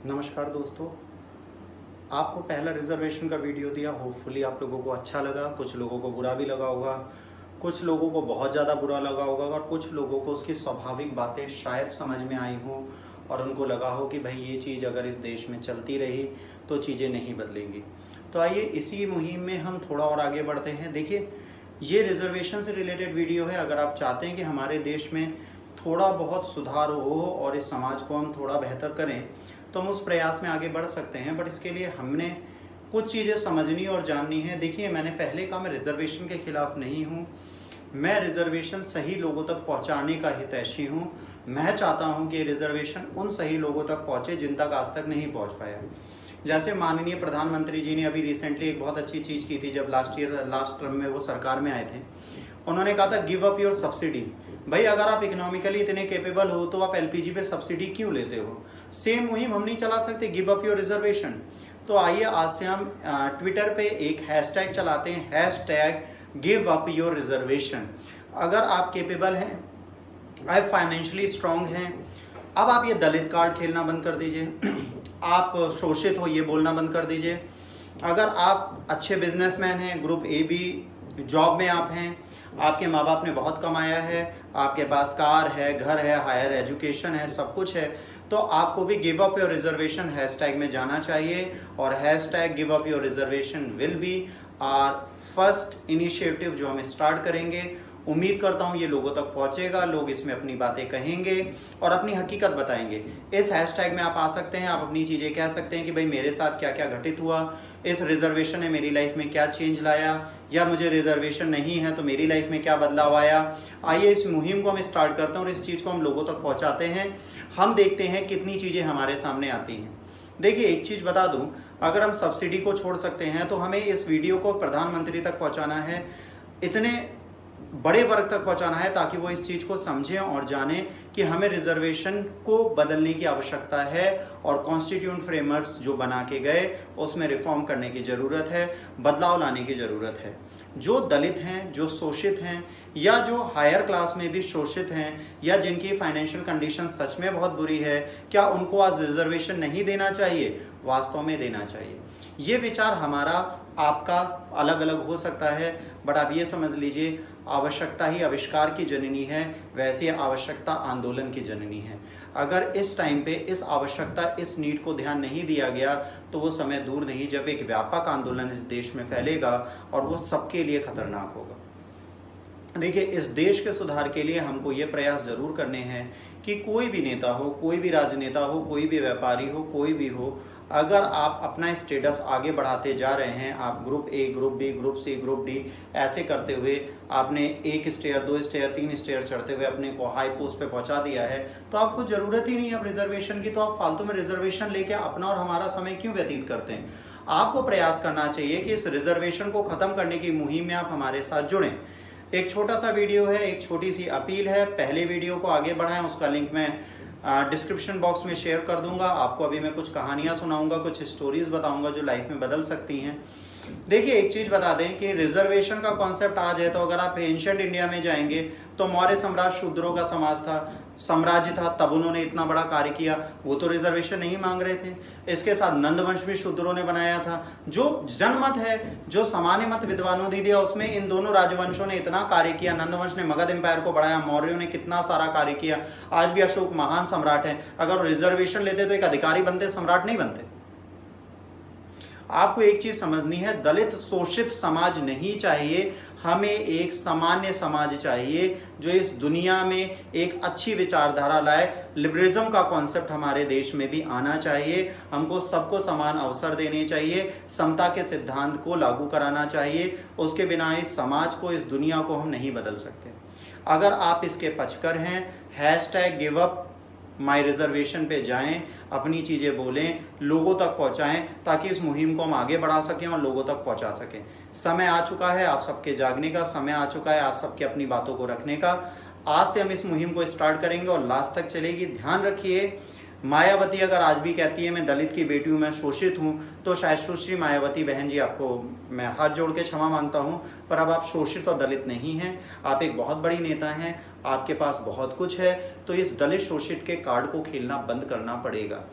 नमस्कार दोस्तों, आपको पहला रिजर्वेशन का वीडियो दिया, होपफुली आप लोगों को अच्छा लगा। कुछ लोगों को बुरा भी लगा होगा, कुछ लोगों को बहुत ज़्यादा बुरा लगा होगा और कुछ लोगों को उसकी स्वाभाविक बातें शायद समझ में आई हों और उनको लगा हो कि भाई ये चीज़ अगर इस देश में चलती रही तो चीज़ें नहीं बदलेंगी। तो आइए इसी मुहिम में हम थोड़ा और आगे बढ़ते हैं। देखिए, ये रिजर्वेशन से रिलेटेड वीडियो है। अगर आप चाहते हैं कि हमारे देश में थोड़ा बहुत सुधार हो और इस समाज को हम थोड़ा बेहतर करें तो हम उस प्रयास में आगे बढ़ सकते हैं। बट इसके लिए हमने कुछ चीज़ें समझनी और जाननी है। देखिए, मैंने पहले कहा, मैं रिजर्वेशन के खिलाफ नहीं हूँ। मैं रिजर्वेशन सही लोगों तक पहुँचाने का हितैषी हूँ। मैं चाहता हूँ कि रिजर्वेशन उन सही लोगों तक पहुँचे जिन तक आज तक नहीं पहुँच पाया। जैसे माननीय प्रधानमंत्री जी ने अभी रिसेंटली एक बहुत अच्छी चीज़ की थी। जब लास्ट टर्म में वो सरकार में आए थे, उन्होंने कहा था गिव अप योर सब्सिडी। भाई, अगर आप इकोनॉमिकली इतने कैपेबल हो तो आप एलपीजी पे सब्सिडी क्यों लेते हो? सेम मुहिम हम नहीं चला सकते, गिव अप योर रिजर्वेशन? तो आइए आज से हम ट्विटर पे एक हैशटैग चलाते हैं, hashtag give up your reservation. अगर आप कैपेबल हैं, आप फाइनेंशियली स्ट्रांग हैं, अब आप ये दलित कार्ड खेलना बंद कर दीजिए। आप शोषित हो ये बोलना बंद कर दीजिए। अगर आप अच्छे बिजनेसमैन हैं, ग्रुप ए बी जॉब में आप हैं, आपके माँ बाप ने बहुत कमाया है, आपके पास कार है, घर है, हायर एजुकेशन है, सब कुछ है, तो आपको भी give up your reservation hashtag में जाना चाहिए। और hashtag give up your reservation will be our first initiative जो हम स्टार्ट करेंगे। उम्मीद करता हूँ ये लोगों तक पहुँचेगा, लोग इसमें अपनी बातें कहेंगे और अपनी हकीकत बताएंगे। इस हैशटैग में आप आ सकते हैं, आप अपनी चीज़ें कह सकते हैं कि भाई मेरे साथ क्या क्या घटित हुआ, इस रिजर्वेशन ने मेरी लाइफ में क्या चेंज लाया, या मुझे रिजर्वेशन नहीं है तो मेरी लाइफ में क्या बदलाव आया। आइए इस मुहिम को हम स्टार्ट करते हैं और इस चीज़ को हम लोगों तक पहुँचाते हैं। हम देखते हैं कितनी चीज़ें हमारे सामने आती हैं। देखिए, एक चीज़ बता दूँ, अगर हम सब्सिडी को छोड़ सकते हैं तो हमें इस वीडियो को प्रधानमंत्री तक पहुँचाना है, इतने बड़े वर्ग तक पहुंचाना है ताकि वो इस चीज़ को समझें और जानें कि हमें रिजर्वेशन को बदलने की आवश्यकता है और कॉन्स्टिट्यूएंट फ्रेमवर्क्स जो बना के गए उसमें रिफॉर्म करने की ज़रूरत है, बदलाव लाने की ज़रूरत है। जो दलित हैं, जो शोषित हैं, या जो हायर क्लास में भी शोषित हैं, या जिनकी फाइनेंशियल कंडीशन सच में बहुत बुरी है, क्या उनको आज रिजर्वेशन नहीं देना चाहिए? वास्तव में देना चाहिए। ये विचार हमारा आपका अलग अलग हो सकता है, बट आप ये समझ लीजिए, आवश्यकता ही आविष्कार की जननी है, वैसे आवश्यकता आंदोलन की जननी है। अगर इस टाइम पे इस आवश्यकता, इस नीड को ध्यान नहीं दिया गया तो वो समय दूर नहीं जब एक व्यापक आंदोलन इस देश में फैलेगा और वो सबके लिए खतरनाक होगा। देखिए, इस देश के सुधार के लिए हमको ये प्रयास जरूर करने हैं कि कोई भी नेता हो, कोई भी राजनेता हो, कोई भी व्यापारी हो, कोई भी हो, अगर आप अपना स्टेटस आगे बढ़ाते जा रहे हैं, आप group A, group B, group C, group D ऐसे करते हुए आपने 1 स्टेयर, 2 स्टेयर, 3 स्टेयर चढ़ते हुए अपने को हाई पोस्ट पे पहुंचा दिया है, तो आपको ज़रूरत ही नहीं है अब रिजर्वेशन की। तो आप फालतू में रिजर्वेशन लेके अपना और हमारा समय क्यों व्यतीत करते हैं? आपको प्रयास करना चाहिए कि इस रिजर्वेशन को ख़त्म करने की मुहिम में आप हमारे साथ जुड़ें। एक छोटा सा वीडियो है, एक छोटी सी अपील है, पहले वीडियो को आगे बढ़ाएं। उसका लिंक मैं डिस्क्रिप्शन बॉक्स में शेयर कर दूंगा। आपको अभी मैं कुछ कहानियाँ सुनाऊंगा, कुछ स्टोरीज बताऊंगा जो लाइफ में बदल सकती हैं। देखिए, एक चीज़ बता दें कि रिजर्वेशन का कॉन्सेप्ट आज है, तो अगर आप एंशिएंट इंडिया में जाएंगे तो मौर्य साम्राज्य शूद्रों का साम्राज्य था, तब उन्होंने इतना बड़ा कार्य किया, वो तो रिजर्वेशन नहीं मांग रहे थे। इसके साथ नंद वंश भी शूद्रों ने बनाया था। जो जनमत है, जो सामान्य मत विद्वानों ने दिया, उसमें इन दोनों राजवंशों ने इतना कार्य किया। नंद वंश ने मगध एम्पायर को बढ़ाया, मौर्यों ने कितना सारा कार्य किया। आज भी अशोक महान सम्राट है। अगर रिजर्वेशन लेते तो एक अधिकारी बनते, सम्राट नहीं बनते। आपको एक चीज समझनी है, दलित शोषित समाज नहीं चाहिए, हमें एक सामान्य समाज चाहिए जो इस दुनिया में एक अच्छी विचारधारा लाए। लिबरलिज्म का कॉन्सेप्ट हमारे देश में भी आना चाहिए। हमको सबको समान अवसर देने चाहिए, समता के सिद्धांत को लागू कराना चाहिए। उसके बिना इस समाज को, इस दुनिया को हम नहीं बदल सकते। अगर आप इसके पक्षकर हैं, hashtag give up my reservation पे जाएं, अपनी चीज़ें बोलें, लोगों तक पहुंचाएं, ताकि इस मुहिम को हम आगे बढ़ा सकें और लोगों तक पहुंचा सकें। समय आ चुका है आप सबके जागने का, समय आ चुका है आप सबके अपनी बातों को रखने का। आज से हम इस मुहिम को स्टार्ट करेंगे और लास्ट तक चलेगी। ध्यान रखिए, मायावती अगर आज भी कहती है मैं दलित की बेटी हूँ, मैं शोषित हूँ, तो शायद सुश्री मायावती बहन जी, आपको मैं हाथ जोड़ के क्षमा मांगता हूँ, पर अब आप शोषित और दलित नहीं हैं। आप एक बहुत बड़ी नेता हैं, आपके पास बहुत कुछ है, तो इस दलित शोषित के कार्ड को खेलना बंद करना पड़ेगा।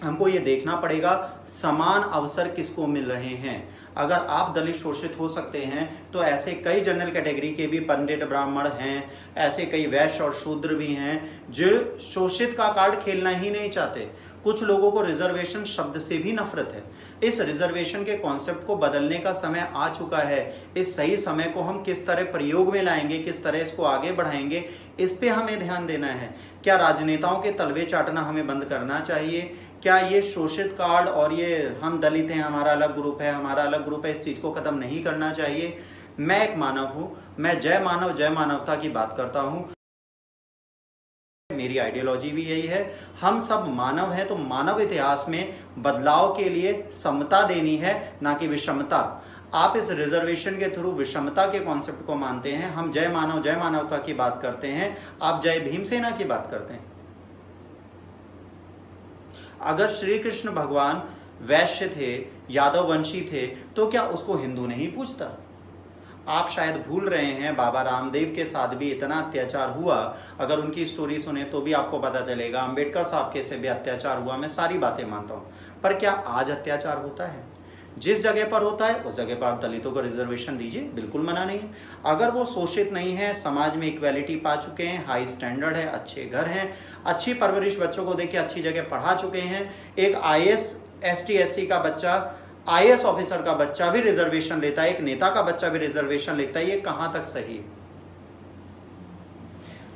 हमको ये देखना पड़ेगा समान अवसर किसको मिल रहे हैं। अगर आप दलित शोषित हो सकते हैं तो ऐसे कई जनरल कैटेगरी के भी पंडित ब्राह्मण हैं, ऐसे कई वैश्य और शूद्र भी हैं जो शोषित का कार्ड खेलना ही नहीं चाहते। कुछ लोगों को रिजर्वेशन शब्द से भी नफरत है। इस रिजर्वेशन के कॉन्सेप्ट को बदलने का समय आ चुका है। इस सही समय को हम किस तरह प्रयोग में लाएंगे, किस तरह इसको आगे बढ़ाएंगे, इस पे हमें ध्यान देना है। क्या राजनेताओं के तलवे चाटना हमें बंद करना चाहिए? क्या ये शोषित कार्ड और ये हम दलित हैं, हमारा अलग ग्रुप है, हमारा अलग ग्रुप है, इस चीज़ को ख़त्म नहीं करना चाहिए? मैं एक मानव हूँ, मैं जय मानव जय मानवता की बात करता हूँ। मेरी आइडियोलॉजी भी यही है। हम सब मानव हैं, तो मानव इतिहास में बदलाव के लिए समता देनी है, ना कि विषमता। आप इस रिजर्वेशन के थ्रू विषमता के कॉन्सेप्ट को मानते हैं। हम जय मानव जय मानवता की बात करते हैं, आप जय भीमसेना की बात करते हैं। अगर श्री कृष्ण भगवान वैश्य थे, यादव वंशी थे, तो क्या उसको हिंदू नहीं पूछता? आप शायद भूल रहे हैं बाबा रामदेव के साथ भी इतना अत्याचार हुआ। अगर उनकी स्टोरी सुने तो भी आपको पता चलेगा। अंबेडकर साहब के से भी अत्याचार हुआ। मैं सारी बातें मानता हूँ, पर क्या आज अत्याचार होता है? जिस जगह पर होता है उस जगह पर आप दलितों को रिजर्वेशन दीजिए, बिल्कुल मना नहीं है। अगर वो शोषित नहीं है, समाज में इक्वेलिटी पा चुके हैं, हाई स्टैंडर्ड है, अच्छे घर हैं, अच्छी परवरिश बच्चों को देके अच्छी जगह पढ़ा चुके हैं, एक IAS ST SC का बच्चा, IAS ऑफिसर का बच्चा भी रिजर्वेशन लेता है, एक नेता का बच्चा भी रिजर्वेशन लेता है, ये कहां तक सही है?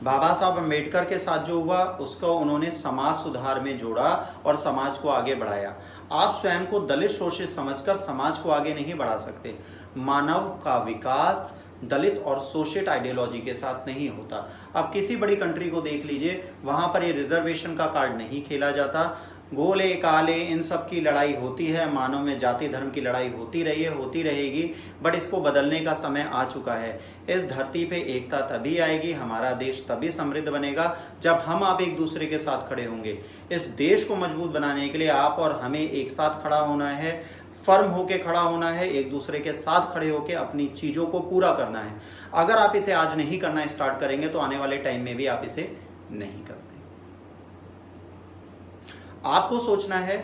बाबा साहब अम्बेडकर के साथ जो हुआ उसको उन्होंने समाज सुधार में जोड़ा और समाज को आगे बढ़ाया। आप स्वयं को दलित शोषित समझकर समाज को आगे नहीं बढ़ा सकते। मानव का विकास दलित और शोषित आइडियोलॉजी के साथ नहीं होता। अब किसी बड़ी कंट्री को देख लीजिए, वहां पर ये रिजर्वेशन का कार्ड नहीं खेला जाता। गोले काले इन सब की लड़ाई होती है, मानव में जाति धर्म की लड़ाई होती रही है, होती रहेगी, बट इसको बदलने का समय आ चुका है। इस धरती पे एकता तभी आएगी, हमारा देश तभी समृद्ध बनेगा जब हम आप एक दूसरे के साथ खड़े होंगे। इस देश को मजबूत बनाने के लिए आप और हमें एक साथ खड़ा होना है, फर्म होके खड़ा होना है, एक दूसरे के साथ खड़े होके अपनी चीज़ों को पूरा करना है। अगर आप इसे आज नहीं करना स्टार्ट करेंगे तो आने वाले टाइम में भी आप इसे नहीं कर पाएंगे। आपको सोचना है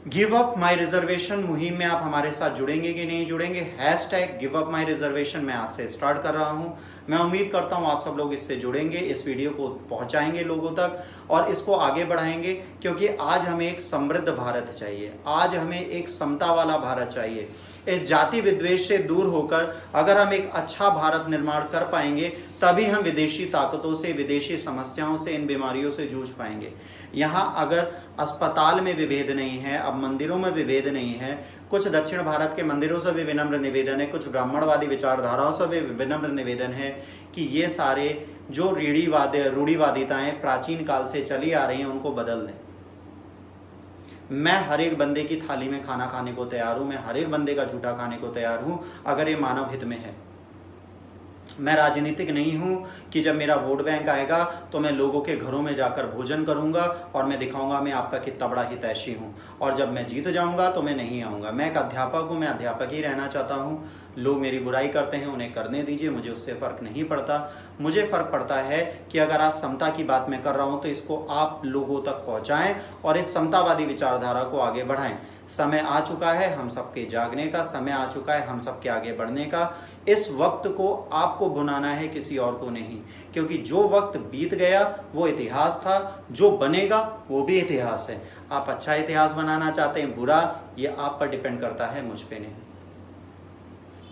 गिव अप माई रिजर्वेशन मुहिम में आप हमारे साथ जुड़ेंगे कि नहीं जुड़ेंगे। Hashtag give up my reservation मैं आज से स्टार्ट कर रहा हूं। मैं उम्मीद करता हूं आप सब लोग इससे जुड़ेंगे, इस वीडियो को पहुंचाएंगे लोगों तक और इसको आगे बढ़ाएंगे, क्योंकि आज हमें एक समृद्ध भारत चाहिए, आज हमें एक समता वाला भारत चाहिए। इस जाति विद्वेष से दूर होकर अगर हम एक अच्छा भारत निर्माण कर पाएंगे तभी हम विदेशी ताकतों से, विदेशी समस्याओं से, इन बीमारियों से जूझ पाएंगे। यहाँ अगर अस्पताल में विभेद नहीं है, अब मंदिरों में विभेद नहीं है, कुछ दक्षिण भारत के मंदिरों से भी विनम्र निवेदन है, कुछ ब्राह्मणवादी विचारधाराओं से भी विनम्र निवेदन है कि ये सारे जो रूढ़िवादिताएं प्राचीन काल से चली आ रही हैं उनको बदल दें। मैं हर एक बंदे की थाली में खाना खाने को तैयार हूं, मैं हर एक बंदे का झूठा खाने को तैयार हूं, अगर ये मानव हित में है। मैं राजनीतिक नहीं हूं कि जब मेरा वोट बैंक आएगा तो मैं लोगों के घरों में जाकर भोजन करूंगा और मैं दिखाऊंगा मैं आपका कितना बड़ा हितैषी हूं, और जब मैं जीत जाऊंगा तो मैं नहीं आऊंगा। मैं एक अध्यापक हूं, मैं अध्यापक ही रहना चाहता हूं। लोग मेरी बुराई करते हैं, उन्हें करने दीजिए, मुझे उससे फ़र्क नहीं पड़ता। मुझे फ़र्क पड़ता है कि अगर आज समता की बात मैं कर रहा हूं तो इसको आप लोगों तक पहुंचाएं और इस समतावादी विचारधारा को आगे बढ़ाएं। समय आ चुका है हम सबके जागने का, समय आ चुका है हम सबके आगे बढ़ने का। इस वक्त को आपको भुनाना है, किसी और को नहीं, क्योंकि जो वक्त बीत गया वो इतिहास था, जो बनेगा वो भी इतिहास है। आप अच्छा इतिहास बनाना चाहते हैं, बुरा, ये आप पर डिपेंड करता है, मुझ पे नहीं।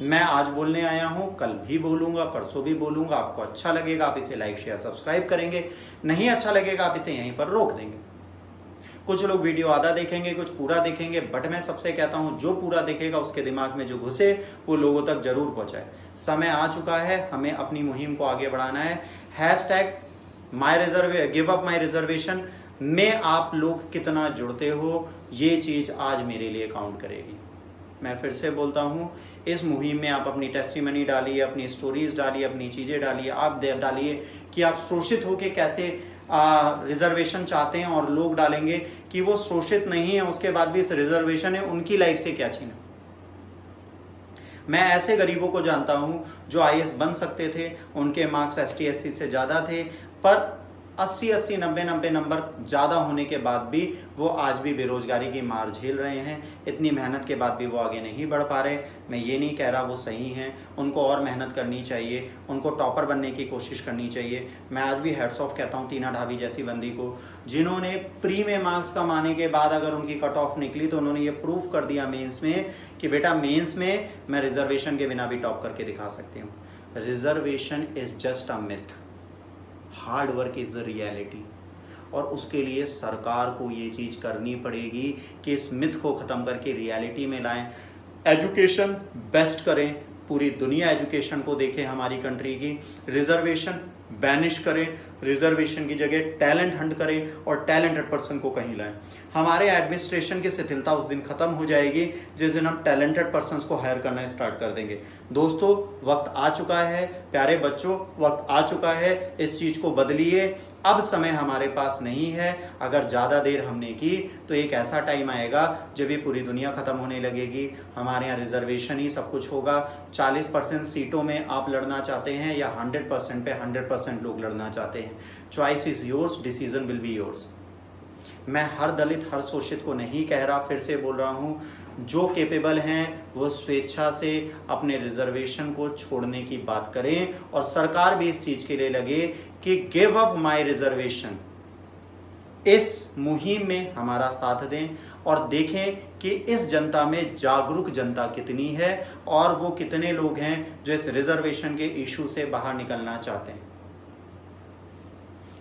मैं आज बोलने आया हूं, कल भी बोलूंगा, परसों भी बोलूंगा। आपको अच्छा लगेगा आप इसे लाइक शेयर सब्सक्राइब करेंगे, नहीं अच्छा लगेगा आप इसे यहीं पर रोक देंगे। कुछ लोग वीडियो आधा देखेंगे, कुछ पूरा देखेंगे, बट मैं सबसे कहता हूं जो पूरा देखेगा उसके दिमाग में जो घुसे वो लोगों तक जरूर पहुंचाए। समय आ चुका है, हमें अपनी मुहिम को आगे बढ़ाना है। Hashtag give up my reservation में आप लोग कितना जुड़ते हो, ये चीज़ आज मेरे लिए काउंट करेगी। मैं फिर से बोलता हूँ, इस मुहिम में आप अपनी टेस्टिमनी डालिए, अपनी स्टोरीज डालिए, अपनी चीज़ें डालिए। आप डालिए कि आप शोषित होकर कैसे रिजर्वेशन चाहते हैं, और लोग डालेंगे कि वो शोषित नहीं है उसके बाद भी इस रिजर्वेशन है, उनकी लाइफ से क्या छीना। मैं ऐसे गरीबों को जानता हूं जो IAS बन सकते थे, उनके मार्क्स ST SC से ज़्यादा थे, पर 80-80, 90-90 नंबर ज़्यादा होने के बाद भी वो आज भी बेरोजगारी की मार झेल रहे हैं। इतनी मेहनत के बाद भी वो आगे नहीं बढ़ पा रहे। मैं ये नहीं कह रहा वो सही हैं, उनको और मेहनत करनी चाहिए, उनको टॉपर बनने की कोशिश करनी चाहिए। मैं आज भी हेड्स ऑफ कहता हूँ टीना ढाबी जैसी बंदी को, जिन्होंने प्री में मार्क्स कमाने के बाद अगर उनकी कट ऑफ निकली तो उन्होंने ये प्रूफ कर दिया मेंस में कि बेटा मेंस में मैं रिजर्वेशन के बिना भी टॉप करके दिखा सकती हूँ। Reservation is just a myth, hard work is the reality. और उसके लिए सरकार को ये चीज़ करनी पड़ेगी कि इस मिथ को ख़त्म करके रियलिटी में लाएं। एजुकेशन बेस्ट करें, पूरी दुनिया एजुकेशन को देखे हमारी कंट्री की। रिजर्वेशन बैनिश करें, रिजर्वेशन की जगह टैलेंट हंट करें और टैलेंटेड पर्सन को कहीं लाएं। हमारे एडमिनिस्ट्रेशन की शिथिलता उस दिन खत्म हो जाएगी जिस दिन हम टैलेंटेड पर्सन्स को हायर करना स्टार्ट कर देंगे। दोस्तों वक्त आ चुका है, प्यारे बच्चों वक्त आ चुका है, इस चीज़ को बदलिए। अब समय हमारे पास नहीं है। अगर ज़्यादा देर हमने की तो एक ऐसा टाइम आएगा जब ये पूरी दुनिया ख़त्म होने लगेगी। हमारे यहाँ रिजर्वेशन ही सब कुछ होगा। 40% सीटों में आप लड़ना चाहते हैं या 100% पे 100% लोग लड़ना चाहते हैं। Choice is yours, decision will be yours. मैं हर दलित हर शोषित को नहीं कह रहा, फिर से बोल रहा हूँ, जो केपेबल हैं वो स्वेच्छा से अपने रिजर्वेशन को छोड़ने की बात करें और सरकार भी इस चीज़ के लिए लगे कि गिव अप माय रिजर्वेशन। इस मुहिम में हमारा साथ दें और देखें कि इस जनता में जागरूक जनता कितनी है और वो कितने लोग हैं जो इस रिजर्वेशन के इशू से बाहर निकलना चाहते हैं।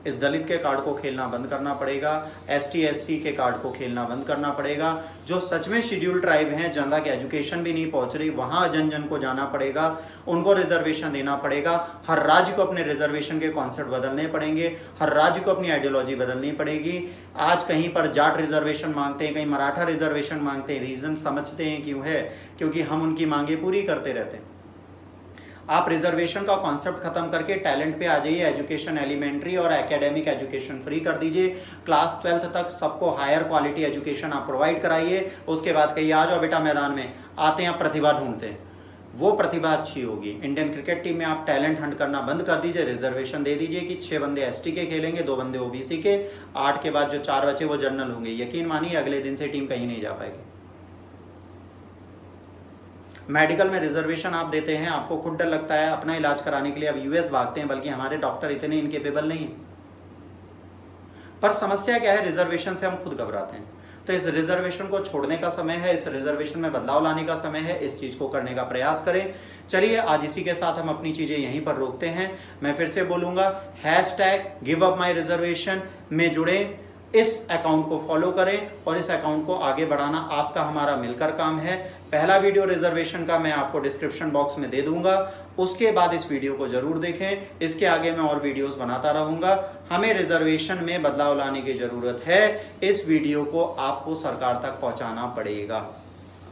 इस दलित के कार्ड को खेलना बंद करना पड़ेगा, ST SC के कार्ड को खेलना बंद करना पड़ेगा। जो सच में शेड्यूल ट्राइब हैं, जहाँ तक एजुकेशन भी नहीं पहुँच रही, वहाँ जन जन को जाना पड़ेगा, उनको रिजर्वेशन देना पड़ेगा। हर राज्य को अपने रिजर्वेशन के कॉन्सेप्ट बदलने पड़ेंगे, हर राज्य को अपनी आइडियोलॉजी बदलनी पड़ेगी। आज कहीं पर जाट रिजर्वेशन मांगते हैं, कहीं मराठा रिजर्वेशन मांगते हैं। रीज़न समझते हैं क्यों है? क्योंकि हम उनकी मांगे पूरी करते रहते हैं। आप रिजर्वेशन का कॉन्सेप्ट खत्म करके टैलेंट पे आ जाइए। एजुकेशन एलिमेंट्री और एकेडमिक एजुकेशन फ्री कर दीजिए। क्लास 12th तक सबको हायर क्वालिटी एजुकेशन आप प्रोवाइड कराइए। उसके बाद कहिए आ जाओ बेटा मैदान में, आते हैं प्रतिभा ढूंढते हैं। वो प्रतिभा अच्छी होगी। इंडियन क्रिकेट टीम में आप टैलेंट हंट करना बंद कर दीजिए, रिजर्वेशन दे दीजिए कि 6 बंदे ST के खेलेंगे, 2 बंदे OBC के, 8 के बाद जो 4 बचे वो जनरल होंगे। यकीन मानिए अगले दिन से टीम कहीं नहीं जा पाएगी। मेडिकल में रिजर्वेशन आप देते हैं, आपको खुद डर लगता है अपना इलाज कराने के लिए, अब US भागते हैं, बल्कि हमारे डॉक्टर इतने इनकेपेबल नहीं। पर समस्या क्या है, रिजर्वेशन से हम खुद घबराते हैं। तो इस रिजर्वेशन को छोड़ने का समय है, इस रिजर्वेशन में बदलाव लाने का समय है, इस चीज़ को करने का प्रयास करें। चलिए आज इसी के साथ हम अपनी चीज़ें यहीं पर रोकते हैं। मैं फिर से बोलूँगा, #GiveUpMyReservation में जुड़े, इस अकाउंट को फॉलो करें और इस अकाउंट को आगे बढ़ाना आपका हमारा मिलकर काम है। पहला वीडियो रिजर्वेशन का मैं आपको डिस्क्रिप्शन बॉक्स में दे दूंगा, उसके बाद इस वीडियो को जरूर देखें। इसके आगे मैं और वीडियोस बनाता रहूंगा। हमें रिजर्वेशन में बदलाव लाने की जरूरत है। इस वीडियो को आपको सरकार तक पहुंचाना पड़ेगा।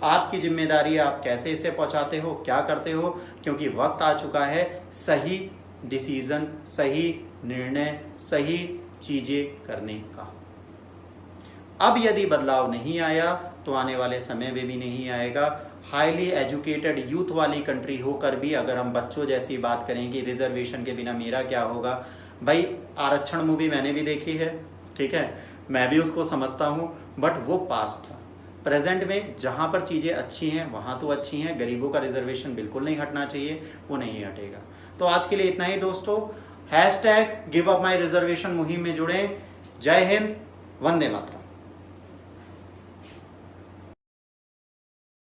आपकी जिम्मेदारी है, आप कैसे इसे पहुंचाते हो, क्या करते हो, क्योंकि वक्त आ चुका है सही डिसीजन, सही निर्णय, सही चीजें करने का। अब यदि बदलाव नहीं आया तो आने वाले समय में भी नहीं आएगा। हाईली एजुकेटेड यूथ वाली कंट्री होकर भी अगर हम बच्चों जैसी बात करें कि रिजर्वेशन के बिना मेरा क्या होगा, भाई आरक्षण मूवी मैंने भी देखी है, ठीक है, मैं भी उसको समझता हूँ, बट वो पास्ट था। प्रेजेंट में जहाँ पर चीज़ें अच्छी हैं वहाँ तो अच्छी हैं। गरीबों का रिजर्वेशन बिल्कुल नहीं हटना चाहिए, वो नहीं हटेगा। तो आज के लिए इतना ही दोस्तों। #GiveUpMyReservation मुहिम में जुड़ें। जय हिंद, वंदे मातरम।